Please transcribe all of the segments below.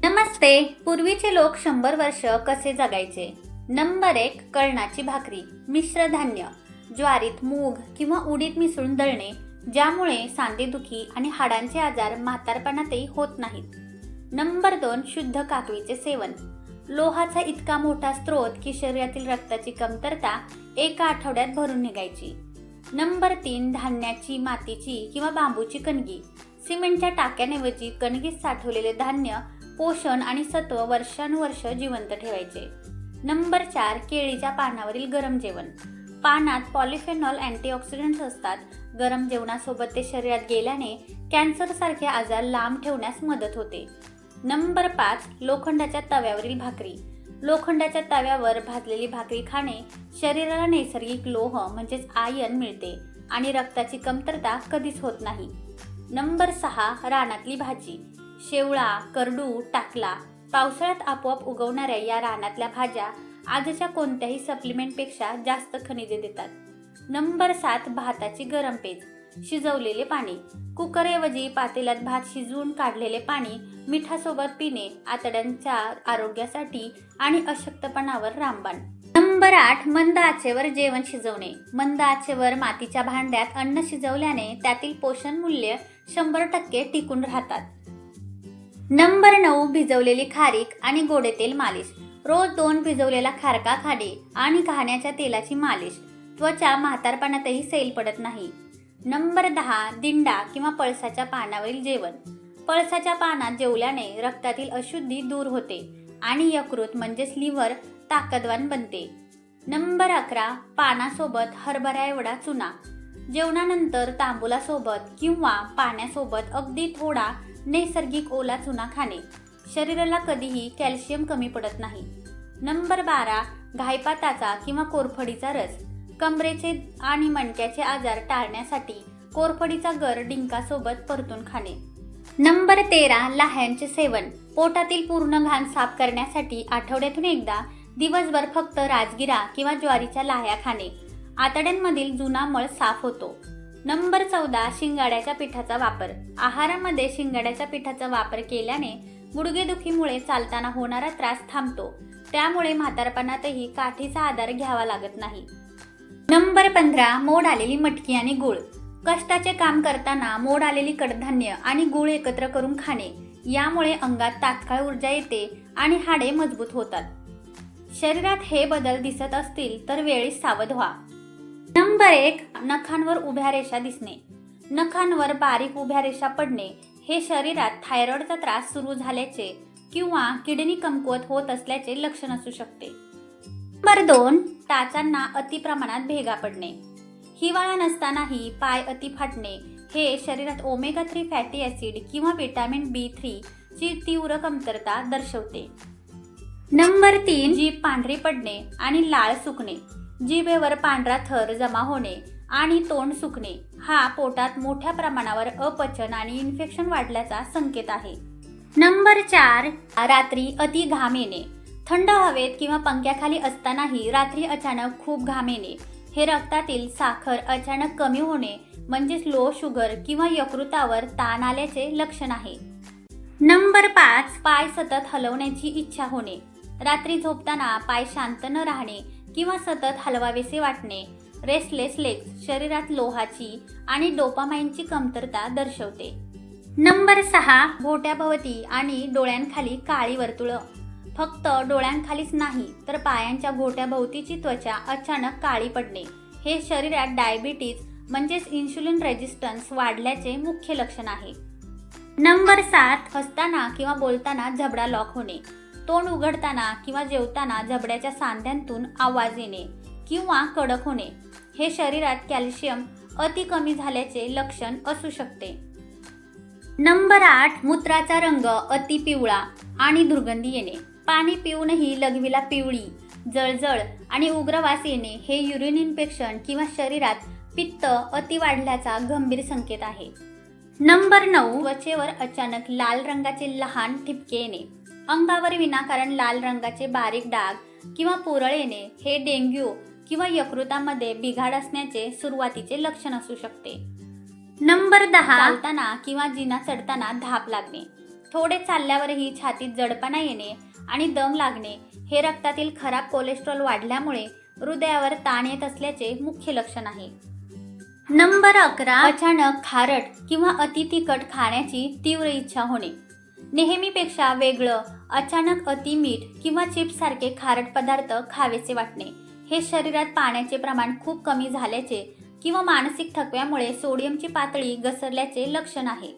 नमस्ते. पूर्वीचे लोक 100 वर्ष कसे जगायचे? नंबर 1, कळणाची भाकरी, मिश्र धान्य, ज्वारीत मूग किंवा उडीद मिसळून दळणे, ज्यामुळे सांधेदुखी आणि हाडांचे आजार म्हातारपणातही होत नाहीत. नंबर 2, शुद्ध काकवीचे सेवन, लोहाचा इतका मोठा स्रोत की शरीरातील रक्ताची कमतरता एका आठवड्यात भरून निघायची. नंबर 3, धान्याची मातीची किंवा बांबूची कणगी, सिमेंटच्या टाक्यांऐवजी कणगीत साठवलेले धान्य पोषण आणि सत्व वर्षानुवर्ष जिवंत ठेवायचे. नंबर 4, केळीच्या पानावरील गरम जेवण, पानात पॉलिफेनॉल अँटीऑक्सिडंट्स असतात. गरम जेवणासोबत ते शरीरात गेल्याने कॅन्सर सारखे आजार लांब ठेवण्यास मदत होते. नंबर 5, लोखंडाच्या तव्यावरील भाकरी, लोखंडाच्या तव्यावर भाजलेली भाकरी खाणे शरीराला नैसर्गिक लोह म्हणजेच आयर्न मिळते आणि रक्ताची कमतरता कधीच होत नाही. नंबर 6, रानातली भाजी, शेवळा, करडू, टाकला, पावसाळ्यात आपोआप उगवणाऱ्या या रानातल्या भाज्या आजच्या कोणत्याही सप्लिमेंटपेक्षा जास्त खनिजे देतात. नंबर 7, भाताची गरम पेज, शिजवलेले पाणी, कुकरऐवजी पातेल्यात भात शिजवून काढलेले पाणी मिठासोबत पिणे आतड्यांच्या आरोग्यासाठी आणि अशक्तपणावर रामबाण. नंबर 8, मंद आचेवर जेवण शिजवणे, मंद आचेवर मातीच्या भांड्यात अन्न शिजवल्याने त्यातील पोषण मूल्य 100% टिकून राहतात. नंबर 9, भिजवलेली खारीक आणि गोडेतेल मालिश, रोज 2 भिजवलेला खारका खाणे आणि घाण्याच्या तेलाची मालिश, त्वचा म्हातारपणातही सैल पडत नाही. नंबर 10, दिंडा किंवा पळसाच्या पानावरील जेवण, पळसाच्या पानात जेवल्याने रक्तातील अशुद्धी दूर होते आणि यकृत म्हणजेच लिव्हर ताकदवान बनते. नंबर 11, पानासोबत हरभरा एवढा चुना, जेवणानंतर तांबूलासोबत किंवा पाण्यासोबत अगदी थोडा नैसर्गिक ओला चुना खाणे, शरीराला कधीही कॅल्शियम कमी पडत नाही. नंबर 12, घाईपाताचा किंवा कोरफडीचा रस, कमरेचे आणि मणक्याचे आजार टाळण्यासाठी कोरफडीचा गर डिंकासोबत परतून खाणे. नंबर 13, लाह्यांचे सेवन, पोटातील पूर्ण घाण साफ करण्यासाठी आठवड्यातून एकदा दिवसभर फक्त राजगिरा किंवा ज्वारीच्या लाह्या खाणे, आतड्यांमधील जुना मळ साफ होतो. नंबर 14, शिंगाड्याच्या पिठाचा वापर, आहारामध्ये शिंगाड्याच्या पिठाचा वापर केल्याने गुडघेदुखीमुळे चालताना होणारा त्रास थांबतो, त्यामुळे म्हातारपणातही काठीचा आधार घ्यावा लागत नाही. नंबर 15, मोड आलेली मटकी आणि गूळ, कष्टाचे काम करताना मोड आलेली कडधान्य आणि गूळ एकत्र करून खाणे, यामुळे अंगात तात्काळ ऊर्जा येते आणि हाडे मजबूत होतात. शरीरात हे बदल दिसत असतील तर वेळीच सावध व्हा. नंबर 1, नखांवर उभ्या रेषा दिसणे, नखांवर बारीक उभ्या रेषा पडणे हे शरीरात थायरॉइडचा त्रास सुरू झाल्याचे किंवा किडनी कमकुवत होत असल्याचे लक्षण असू शकते. नंबर 2, टाचांना अति प्रमाणात भेगा पडणे, हिवाळा नसतानाही पाय अति फाटणे हे शरीरात ओमेगा 3 फॅटी ॲसिड किंवा विटॅमिन B3 ची तीव्र कमतरता दर्शवते. नंबर 3, जीभ पांढरी पडणे आणि लाळ सुकणे, जिभेवर पांढरा थर जमा होणे आणि तोंड सुकणे हा पोटात मोठ्या प्रमाणावर अपचन आणि इन्फेक्शन वाढल्याचा संकेत आहे. नंबर 4, रात्री अति घाम येणे, थंड हवेत किंवा पंख्याखाली असतानाही रात्री अचानक खूप घाम येणे हे रक्तातील साखर अचानक कमी होणे म्हणजेच लो शुगर किंवा यकृतावर ताण आल्याचे लक्षण आहे. नंबर 5, पाय सतत हलवण्याची इच्छा होणे, रात्री झोपताना पाय शांत न राहणे किंवा सतत हलवावेसे वाटणे, रेस्टलेस लेग्स शरीरात लोहाची आणि डोपामाइनची कमतरता दर्शवते. नंबर 6, घोट्याभोवती आणि डोळ्यांखाली काळी वर्तुळं, फक्त डोळ्यांखालीच नाही तर पायांच्या घोट्याभोवतीची त्वचा अचानक काळी पडणे हे शरीरात डायबिटीज म्हणजेच इन्शुलिन रेजिस्टन्स वाढल्याचे मुख्य लक्षण आहे. नंबर 7, हसताना किंवा बोलताना जबडा लॉक होणे, तोंड उघडताना किंवा जेवताना जबड्याच्या सांध्यांतून आवाज येणे किंवा कडक होणे हे शरीरात कॅल्शियम अति कमी झाल्याचे लक्षण असू शकते. नंबर 8, मूत्राचा रंग अति पिवळा आणि दुर्गंधी येणे, पाणी पिऊनही लघवीला पिवळी, जळजळ आणि उग्र वास येणे हे युरिन इन्फेक्शन किंवा शरीरात पित्त अति वाढल्याचा गंभीर संकेत आहे. नंबर 9, त्वचेवर अचानक लाल रंगाचे लहान ठिपके येणे, अंगावर विनाकारण लाल रंगाचे बारीक डाग किंवा पुरळ येणे हे डेंग्यू किंवा यकृतामध्ये बिघाड असण्याचे सुरुवातीचे लक्षण असू शकते. नंबर 10, चालताना किंवा जिना चढताना धाप लागणे, थोडे चालल्यावरही छातीत जडपणा येणे आणि दम लागणे हे रक्तातील खराब कोलेस्ट्रॉल वाढल्यामुळे हृदयावर ताण येत असल्याचे मुख्य लक्षण आहे. नंबर 11, अचानक खारट किंवा अति तिखट खाण्याची तीव्र इच्छा होणे. नेहमीपेक्षा वेगळं, अचानक अति मीठ किंवा चिप्स सारखे खारट पदार्थ खावेसे वाटणे हे शरीरात पाण्याचे प्रमाण खूप कमी झाल्याचे किंवा मानसिक थकव्यामुळे सोडियमची पातळी घसरल्याचे लक्षण आहे.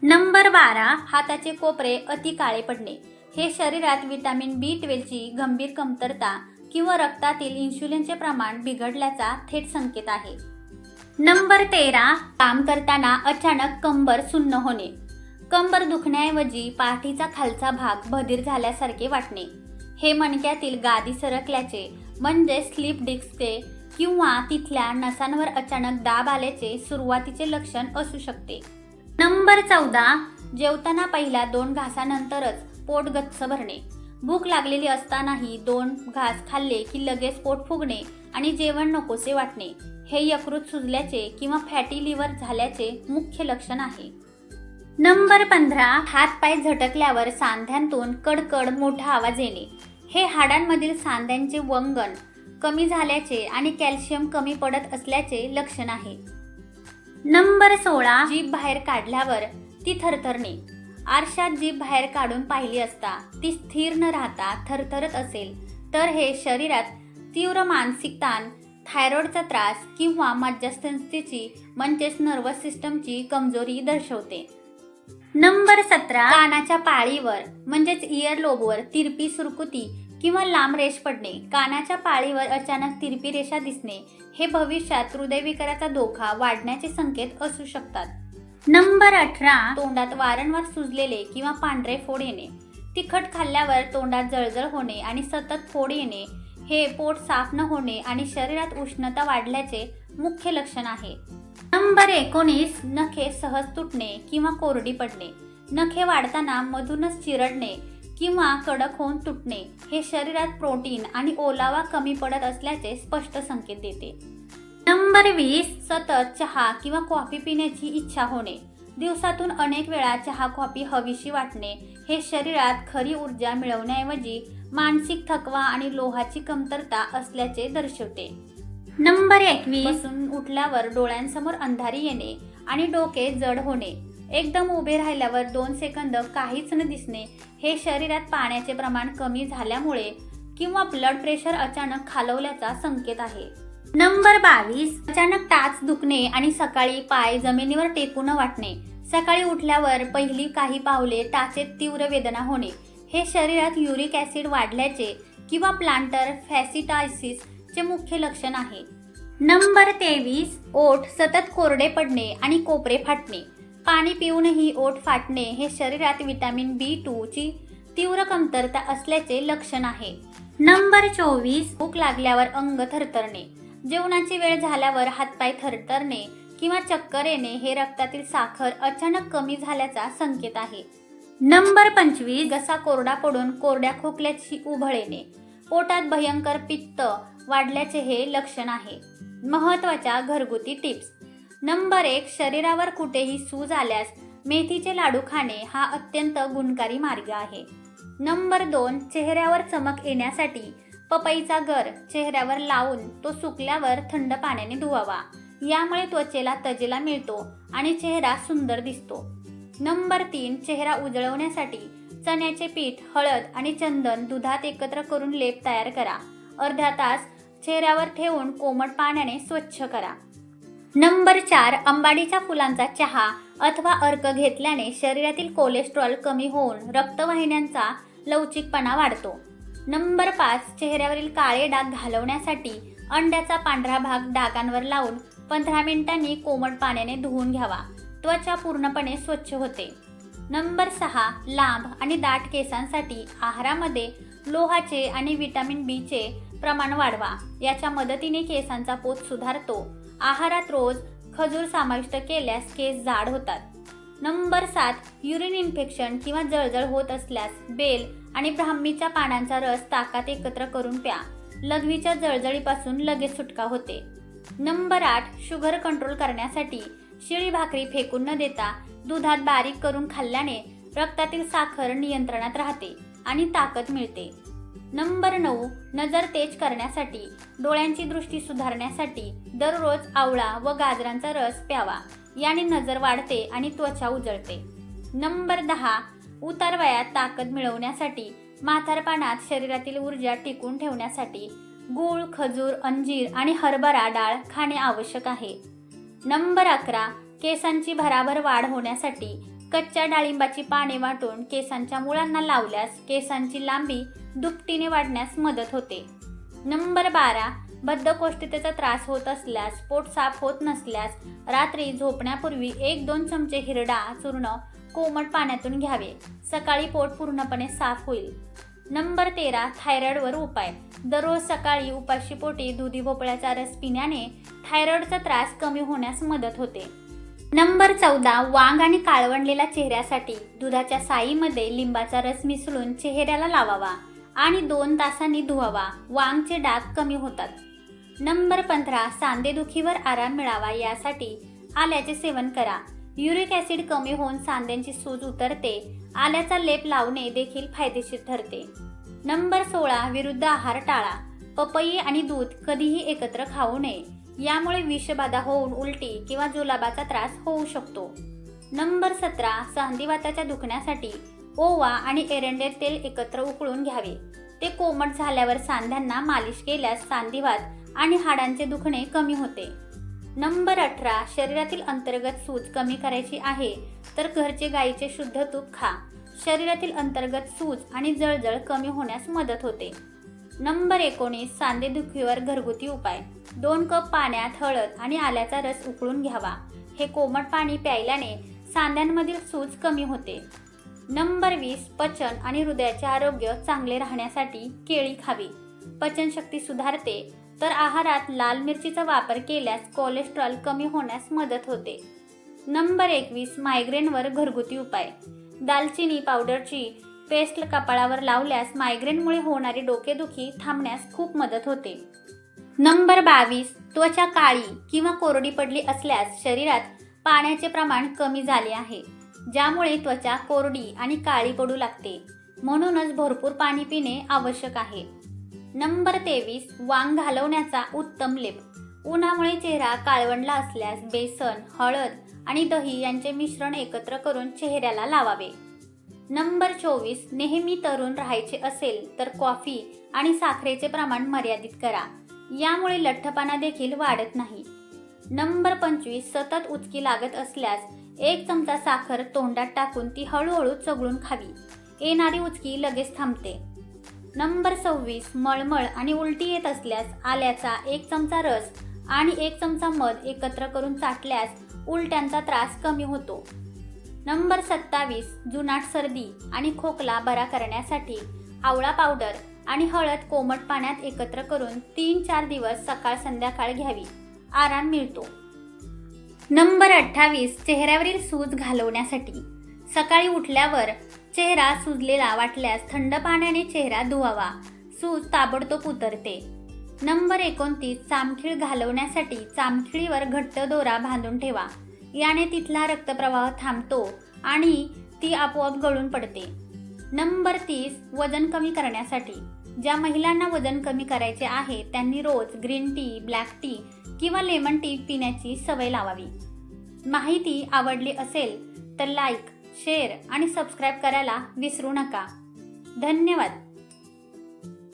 नंबर 12, हाताचे कोपरे अति काळे पडणे हे शरीरात विटॅमिन B12 ची गंभीर कमतरता किंवा रक्तातील इन्शुलिनचे प्रमाण बिघडल्याचा थेट संकेत आहे. नंबर 13, काम करताना अचानक कंबर सुन्न होणे. कंबर दुखण्याऐवजी पाठीचा खालचा भाग बधीर झाल्यासारखे वाटणे. हे मणक्यातील गादी सरकल्याचे म्हणजे स्लीप डिस्कचे किंवा तिथल्या नसांवर अचानक दाब आल्याचे सुरुवातीचे लक्षण असू शकते. नंबर 14, जेवताना पहिल्या 2 घासानंतरच पोट गच्च भरणे. भूक लागलेली असतानाही 2 घास खाल्ले की लगेच पोट फुगणे आणि जेवण नकोसे वाटणे हे यकृत सुजल्याचे किंवा फॅटी लिव्हर झाल्याचे मुख्य लक्षण आहे. नंबर 15, हातपाय झटकल्यावर सांध्यांतून कडकड मोठा आवाज येणे हे हाडांमधील सांध्यांचे वंगण कमी झाल्याचे आणि कॅल्शियम कमी पडत असल्याचे लक्षण आहे. नंबर 16, जीभ बाहेर काढल्यावर ती थरथरणे. आरशात जीभ बाहेर काढून पाहिली असता ती स्थिर न राहता थरथरत असेल तर हे शरीरात तीव्र मानसिक ताण, थायरॉइडचा त्रास किंवा मज्जातंतूची म्हणजेच नर्वस सिस्टमची कमजोरी दर्शवते. नंबर 17, कानाच्या पाळीवर म्हणजेच इयर लोबवर तिरपी सुरकुती किंवा लांब रेष पडणे. कानाच्या पाळीवर अचानक तिरपी रेषा दिसणे हे भविष्यात हृदयविकाराचा धोका वाढण्याचे संकेत असू शकतात. नंबर 18, तोंडात वारंवार सुजलेले किंवा पांढरे फोड येणे. तिखट खाल्ल्यावर तोंडात जळजळ होणे आणि सतत फोड येणे हे पोट साफ न होणे आणि शरीरात उष्णता वाढल्याचे मुख्य लक्षण आहे. नंबर 19, नखे सहज तुटणे किंवा कोरडी पडणे. नखे वाढताना मधूनच चिरडणे किंवा कडक होऊन तुटणे हे शरीरात प्रोटीन आणि ओलावा कमी पडत असल्याचे स्पष्ट संकेत देते. नंबर 20, सतत चहा किंवा कॉफी पिण्याची इच्छा होणे. दिवसातून अनेक वेळा चहा कॉफी हवीशी वाटणे हे शरीरात खरी ऊर्जा मिळवण्याऐवजी मानसिक थकवा आणि लोहाची कमतरता असल्याचे दर्शवते. नंबर 21, बसून उठल्यावर डोळ्यांसमोर अंधारी येणे आणि डोके जड होणे. एकदम उभे राहिल्यावर 2 सेकंद काहीच न दिसणे हे शरीरात पाण्याचे प्रमाण कमी झाल्यामुळे किंवा ब्लड प्रेशर अचानक खालवल्याचा संकेत आहे. नंबर 22, अचानक टाच दुखणे आणि सकाळी पाय जमिनीवर टेकून वाटणे. सकाळी उठल्यावर पहिली काही पावले टाचेत तीव्र वेदना होणे हे शरीरात युरिक ॲसिड वाढल्याचे किंवा प्लांटर फॅसिटायसिस चे मुख्य लक्षण आहे. नंबर 23, ओठ सतत कोरडे पडणे आणि कोपरे फाटणे. पाणी पिऊनही ओठ फाटणे हे शरीरात विटॅमिन B2 ची तीव्र कमतरता असल्याचे लक्षण आहे. नंबर 24, भूक लागल्यावर अंग थरथरणे. जेवणाची वेळ झाल्यावर हातपाय थरथरणे किंवा चक्कर येणे हे रक्तातील साखर अचानक कमी झाल्याचा संकेत आहे. नंबर 25, घसा कोरडा पडून कोरड्या खोकल्याची उभळ येणे. पोटात भयंकर पित्त वाढल्याचे हे लक्षण आहे. महत्त्वाच्या घरगुती टिप्स. नंबर 1, शरीरावर कुठेही सूज आल्यास मेथीचे लाडू खाणे हा अत्यंत गुणकारी मार्ग आहे. नंबर 2, चेहऱ्यावर चमक येण्यासाठी पपईचा गर चेहऱ्यावर लावून तो सुकल्यावर थंड पाण्याने धुवावा. यामुळे त्वचेला तजेला मिळतो आणि चेहरा सुंदर दिसतो. नंबर 3, चेहरा उजळवण्यासाठी चण्याचे पीठ, हळद आणि चंदन दुधात एकत्र करून लेप तयार करा. अर्धा तास चेहऱ्यावर ठेवून कोमट पाण्याने स्वच्छ करा. नंबर 4, अंबाडीच्या फुलांचा चहा अथवा अर्क घेतल्याने शरीरातील कोलेस्ट्रॉल कमी होऊन रक्तवाहिन्यांचा लवचिकपणा वाढतो. नंबर 5, चेहऱ्यावरील काळे डाग घालवण्यासाठी अंड्याचा पांढरा भाग डागांवर लावून 15 मिनिटांनी कोमट पाण्याने धुवून घ्यावा. त्वचा पूर्णपणे स्वच्छ होते. नंबर 6, लांब आणि दाट केसांसाठी आहारामध्ये लोहाचे आणि विटॅमिन B चे प्रमाण वाढवा. याच्या मदतीने केसांचा पोत सुधारतो. आहारात रोज खजूर समाविष्ट केल्यास केस जाड होतात. नंबर 7, युरिन इन्फेक्शन किंवा जळजळ होत असल्यास बेल आणि ब्राह्मीच्या पानांचा रस ताकात एकत्र करून प्या. लघवीच्या जळजळीपासून लगेच सुटका होते. नंबर 8, शुगर कंट्रोल करण्यासाठी शिळी भाकरी फेकून न देता दुधात बारीक करून खाल्ल्याने रक्तातील साखर नियंत्रणात राहते आणि ताकद मिळते. नंबर 9, नजर तेज करण्यासाठी, डोळ्यांची दृष्टी सुधारण्यासाठी दररोज आवळा व गाजरांचा रस प्यावा. याने नजर वाढते आणि त्वचा उजळते. नंबर 10, उतार वयात ताकद मिळवण्यासाठी, म्हातारपणात शरीरातील ऊर्जा टिकून ठेवण्यासाठी गूळ, खजूर, अंजीर आणि हरभरा डाळ खाणे आवश्यक आहे. नंबर 11, केसांची भराभर वाढ होण्यासाठी कच्च्या डाळिंबाची पाने वाटून केसांच्या मुळांना लावल्यास केसांची लांबी दुपटीने वाढण्यास मदत होते. नंबर 12, बद्धकोष्ठतेचा त्रास होत असल्यास, पोट साफ होत नसल्यास रात्री झोपण्यापूर्वी 1-2 चमचे हिरडा चूर्ण कोमट पाण्यातून घ्यावे. सकाळी पोट पूर्णपणे साफ होईल. नंबर 13, थायरॉइडवर उपाय. दररोज सकाळी उपाशी पोटी दुधी भोपळ्याचा रस पिण्याने थायरॉइडचा त्रास कमी होण्यास मदत होते. नंबर 14, वांग आणि काळवंडलेल्या चेहऱ्यासाठी दुधाच्या साईमध्ये लिंबाचा रस मिसळून चेहऱ्याला लावावा आणि 2 तासांनी धुवावा. वांगचे डाग कमी होतात. नंबर 15, सांधेदुखीवर आराम मिळावा यासाठी आल्याचे सेवन करा. युरिक ॲसिड कमी होऊन सांध्यांची सूज उतरते. आल्याचा लेप लावणे देखील फायदेशीर ठरते. नंबर 16, विरुद्ध आहार टाळा. पपई आणि दूध कधीही एकत्र खाऊ नये. यामुळे विषबाधा होऊन उलटी किंवा जुलाबाचा त्रास होऊ शकतो. नंबर 17, संधिवाताच्या दुखण्यासाठी ओवा आणि एरंडे तेल एकत्र उकळून घ्यावे. ते कोमट झाल्यावर सांध्यांना मालिश केल्यास सांधिवात आणि हाडांचे दुखणे कमी होते. नंबर 18, शरीरातील अंतर्गत सूज कमी करायची आहे तर घरचे गाईचे शुद्ध तूप खा. शरीरातील अंतर्गत सूज आणि जळजळ कमी होण्यास मदत होते. नंबर 19, सांधेदुखीवर घरगुती उपाय. 2 कप पाण्यात हळद आणि आल्याचा रस उकळून घ्यावा. हे कोमट पाणी प्यायल्याने सांध्यांमधील सूज कमी होते. नंबर 20, पचन आणि हृदयाचे आरोग्य चांगले राहण्यासाठी केळी खावी. पचनशक्ती सुधारते. तर आहारात लाल मिरचीचा वापर केल्यास कोलेस्ट्रॉल कमी होण्यास मदत होते. नंबर 21, मायग्रेनवर घरगुती उपाय. दालचिनी पावडरची पेस्ट कपाळावर लावल्यास मायग्रेनमुळे होणारी डोकेदुखी थांबण्यास खूप मदत होते. नंबर 22, त्वचा काळी किंवा कोरडी पडली असल्यास शरीरात पाण्याचे प्रमाण कमी झाले आहे, ज्यामुळे त्वचा कोरडी आणि काळी पडू लागते. म्हणूनच भरपूर पाणी पिणे आवश्यक आहे. नंबर 23, वांग घालवण्याचा उत्तम लेप. उन्हामुळे चेहरा काळवंडला असल्यास बेसन, हळद आणि दही यांचे मिश्रण एकत्र करून चेहऱ्याला लावावे. नंबर 24, नेहमी तरुण राहायचे असेल तर कॉफी आणि साखरेचे प्रमाण मर्यादित करा. यामुळे लठ्ठपणा देखील वाढत नाही. नंबर 25, सतत उचकी लागत असल्यास 1 चमचा साखर तोंडात टाकून ती हळूहळू चघळून खावी. येणारी उचकी लगेच थांबते. नंबर 26, मळमळ आणि उलटी येत असल्यास आल्याचा 1 चमचा रस आणि 1 चमचा मध एकत्र करून चाटल्यास उलट्यांचा त्रास कमी होतो. नंबर 27, जुनाट सर्दी आणि खोकला बरा करण्यासाठी आवळा पावडर आणि हळद कोमट पाण्यात एकत्र करून 3-4 दिवस सकाळ संध्याकाळ घ्यावी. आराम मिळतो. नंबर 28, चेहऱ्यावरील सूज घालवण्यासाठी. सकाळी उठल्यावर चेहरा सुजलेला वाटल्यास थंड पाण्याने चेहरा धुवावा. सूज ताबडतोब उतरते. नंबर 29, चामखीळ घालवण्यासाठी चामखिळीवर घट्ट दोरा बांधून ठेवा. याने तिथला रक्तप्रवाह थांबतो आणि ती आपोआप गळून पडते. नंबर 30, वजन कमी करण्यासाठी. ज्या महिलांना वजन कमी करायचे आहे त्यांनी रोज ग्रीन टी, ब्लॅक टी किंवा लेमन टी पिण्याची सवय लावावी. माहिती आवडली असेल तर लाईक, शेअर आणि सबस्क्राईब करायला विसरू नका. धन्यवाद.